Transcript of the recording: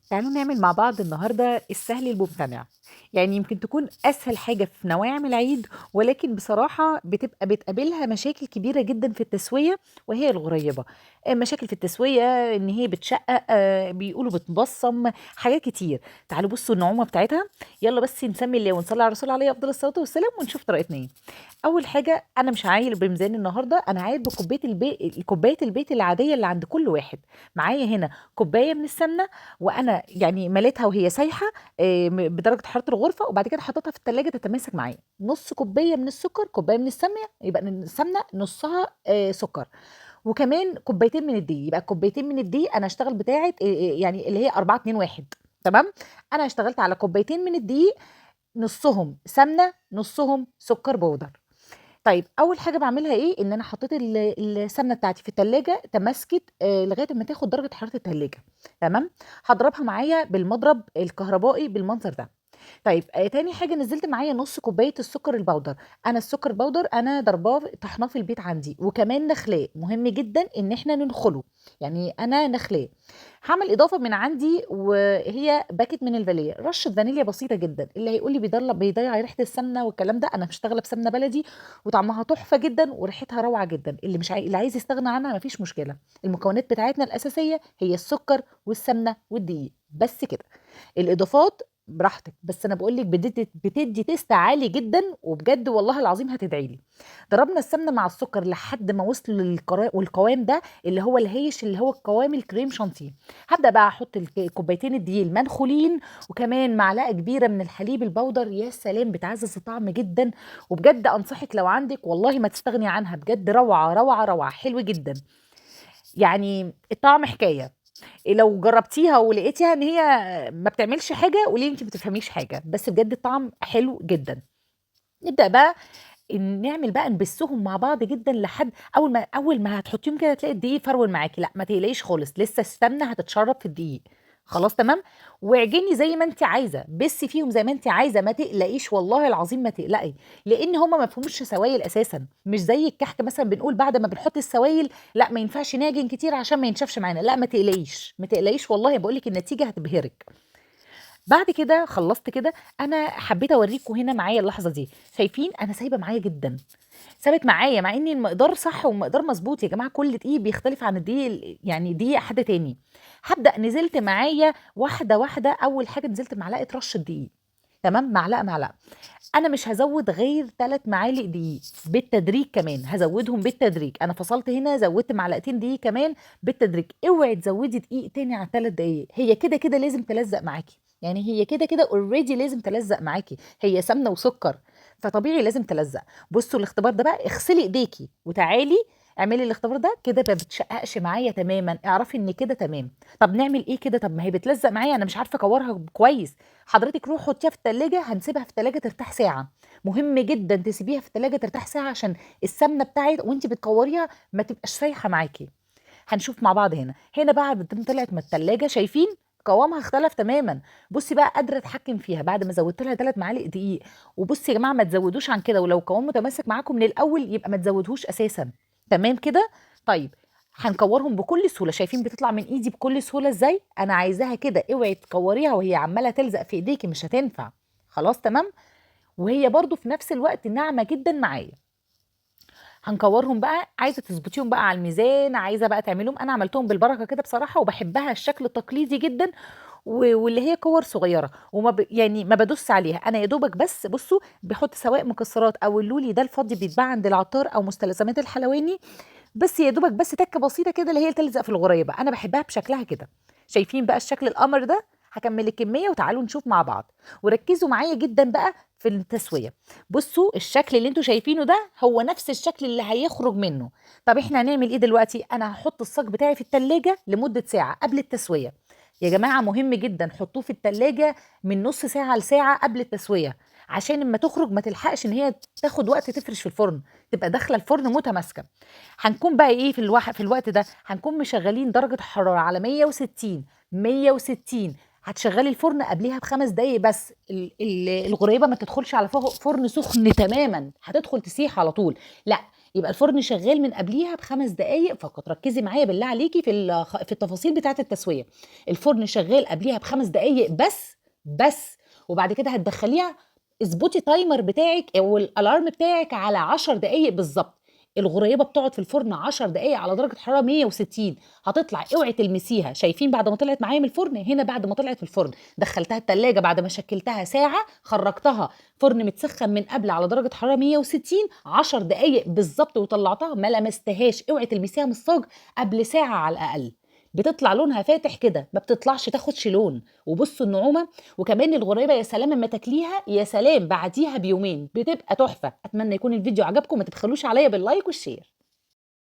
تعالوا نعمل مع بعض النهارده السهل الممتنع. يعني يمكن تكون اسهل حاجه في نواعم العيد، ولكن بصراحه بتبقى بتقابلها مشاكل كبيره جدا في التسويه، وهي الغريبه. مشاكل في التسويه ان هي بتشقق، بيقولوا بتبصم حاجات كتير. تعالوا بصوا النعومه بتاعتها. يلا بس نسمي الله ونصلي على الرسول عليه افضل الصلاه والسلام ونشوف طريقتنا ايه. اول حاجه انا مش عايل بميزان النهارده، انا عايل بكوبايه البيت، كوبايه البيت العاديه اللي عند كل واحد. معايا هنا كوبايه من السمنه، وانا يعني مليتها وهي سايحه بدرجه حراره الغرفه، وبعد كده حطيتها في التلاجة تتماسك معايا. نص كوبايه من السكر، كوبايه من السمنه، يبقى السمنه نصها سكر. وكمان كوبايتين من الدقيق، يبقى كوبايتين من الدقيق انا هشتغل بتاعه يعني اللي هي 4 2 1. تمام. انا اشتغلت على كوبايتين من الدقيق، نصهم سمنه نصهم سكر بودر. طيب اول حاجه بعملها ايه؟ ان انا حطيت السمنه بتاعتي في التلاجة تمسكت لغايه ما تاخد درجه حراره التلاجة. تمام. هضربها معايا بالمضرب الكهربائي بالمنظر ده. طيب تاني حاجه نزلت معايا نص كوبايه السكر البودر. انا السكر البودر انا ضرباه طحناه في البيت عندي، وكمان نخلاه، مهم جدا ان احنا ننخله. يعني انا نخلاه. هعمل اضافه من عندي وهي باكت من الفانيليا، رشه فانيليا بسيطه جدا. اللي هيقول لي بيضيع ريحه السمنه والكلام ده، انا مشتغله بسمنه بلدي وطعمها تحفه جدا وريحتها روعه جدا. اللي عايز يستغنى عنها مفيش مشكله. المكونات بتاعتنا الاساسيه هي السكر والسمنه والدقيق، بس كده. الاضافات براحتك، بس انا بقول لك بتدي تيست عالي جدا، وبجد والله العظيم هتدعي لي. ضربنا السمنه مع السكر لحد ما وصلوا والقوام ده اللي هو الهيش، اللي هو القوام الكريم شانتيه. هبدا بقى احط كوبايتين الدقيق المنخولين، وكمان معلقه كبيره من الحليب البودر. يا سلام، بتعزز الطعم جدا. وبجد انصحك لو عندك والله ما تستغني عنها، بجد روعه روعه روعه، حلو جدا. يعني الطعم حكايه. لو جربتيها ولقيتيها ان هي ما بتعملش حاجه قولي انت ما بتفهميش حاجه، بس بجد الطعم حلو جدا. نبدا بقى نعمل بقى نبسهم مع بعض جدا لحد اول ما هتحطيهم كده تلاقي الدقيق فرول معاكي. لا ما تقلقيش خالص، لسه السمنه هتتشرب في الدقيق. خلاص تمام. واعجني زي ما انت عايزه، بسي فيهم زي ما انت عايزه، ما تقلقيش والله العظيم ما تقلقي. لان هما ما فيهمش سوائل اساسا، مش زي الكحك مثلا بنقول بعد ما بنحط السوائل لا ما ينفعش نعجن كتير عشان ما ينشفش معانا. لا ما تقلقيش ما تقلقيش، والله بقول لك النتيجه هتبهرك. بعد كده خلصت كده. انا حبيت اوريكم هنا معايا اللحظه دي، شايفين انا سايبه معايا جدا. ثابت معايا مع ان المقدار صح والمقدار مظبوط يا جماعه، كل دقيق بيختلف عن الدقيق، يعني دقيق حد تاني. هبدا نزلت معايا واحده واحده. اول حاجه نزلت معلقه رشه دقيق. تمام، معلقه معلقه. انا مش هزود غير 3 معالق دقيق بالتدريج، كمان هزودهم بالتدريج. انا فصلت هنا زودت معلقتين دقيق كمان بالتدريج. اوعي تزودي دقيق تاني على 3 دقايق، هي كده كده لازم تلزق معاكي. يعني هي كده كده اوريدي لازم تلزق معاكي، هي سمنه وسكر فطبيعي لازم تلزق. بصوا الاختبار ده بقى، اغسلي ايديكي وتعالي اعملي الاختبار ده كده، ما بتشققش معايا تماما، اعرفي ان كده تمام. طب نعمل ايه كده؟ طب ما هي بتلزق معايا، انا مش عارفه اكورها كويس. حضرتك روح حطيها في التلاجة، هنسيبها في التلاجة ترتاح ساعة. مهم جدا تسيبيها في التلاجة ترتاح ساعة عشان السمنة بتاعت وانت بتكوريها ما تبقاش سايحة معاكي. هنشوف مع بعض هنا بقى بعد ما طلعت من التلاجة، شايفين قوامها اختلف تماما. بصي بقى قادره اتحكم فيها بعد ما زودت لها 3 معالق دقيق. وبصي يا جماعه ما تزودوش عن كده، ولو قوام متماسك معاكم من الاول يبقى ما تزودهوش اساسا. تمام كده. طيب هنكورهم بكل سهوله، شايفين بتطلع من ايدي بكل سهوله ازاي؟ انا عايزاها كده، اوعي تكوريها وهي عماله تلزق في ايديكي، مش هتنفع. خلاص تمام. وهي برضو في نفس الوقت ناعمه جدا معايا. هنكورهم بقى، عايزه تظبطيهم بقى على الميزان، عايزه بقى تعملهم، انا عملتهم بالبركه كده بصراحه، وبحبها الشكل التقليدي جدا. واللي هي كور صغيره يعني ما بدوس عليها انا، يا دوبك بس بصوا بحط سواء مكسرات او اللولي ده الفضي بيتباع عند العطار او مستلزمات الحلواني. بس يا دوبك بس تكه بسيطه كده اللي هي تلزق في الغريبه، انا بحبها بشكلها كده. شايفين بقى الشكل القمر ده؟ هكمل الكميه وتعالوا نشوف مع بعض. وركزوا معايا جدا بقى في التسويه. بصوا الشكل اللي انتوا شايفينه ده هو نفس الشكل اللي هيخرج منه. طب احنا هنعمل ايه دلوقتي؟ انا هحط الصاج بتاعي في التلاجة لمده ساعه قبل التسويه. يا جماعه مهم جدا حطوه في التلاجة من نص ساعه لساعه قبل التسويه، عشان اما تخرج ما تلحقش ان هي تاخد وقت تفرش في الفرن، تبقى داخله الفرن متماسكه. هنكون بقى ايه في الوقت ده؟ هنكون مشغلين درجة حرارة على 160. 160. هتشغلي الفرن قبليها ب5 دقايق بس. الغريبة ما تدخلش على فرن سخن تماما، هتدخل تسيح على طول. لا، يبقى الفرن شغال من قبليها ب5 دقايق فقط. ركزي معايا بالله عليكي في التفاصيل بتاعه التسويه. الفرن شغال قبليها ب5 دقايق بس. وبعد كده هتدخليها، اظبطي تايمر بتاعك او الالارم بتاعك على 10 دقايق بالظبط. الغريبه بتقعد في الفرن 10 دقايق على درجه حراره 160. هتطلع، اوعي تلمسيها. شايفين بعد ما طلعت معايا من الفرن؟ هنا بعد ما طلعت من الفرن دخلتها التلاجة بعد ما شكلتها ساعه، خرجتها فرن متسخن من قبل على درجه حراره 160 10 دقايق بالظبط، وطلعتها ما لمستهاش. اوعي تلمسيها من الصاج قبل ساعه على الاقل. بتطلع لونها فاتح كده، ما بتطلعش تاخدش لون. وبصوا النعومه. وكمان الغريبه يا سلام اما تاكليها، يا سلام بعديها بيومين بتبقى تحفه. اتمنى يكون الفيديو عجبكم، ما تبخلوش عليا باللايك والشير.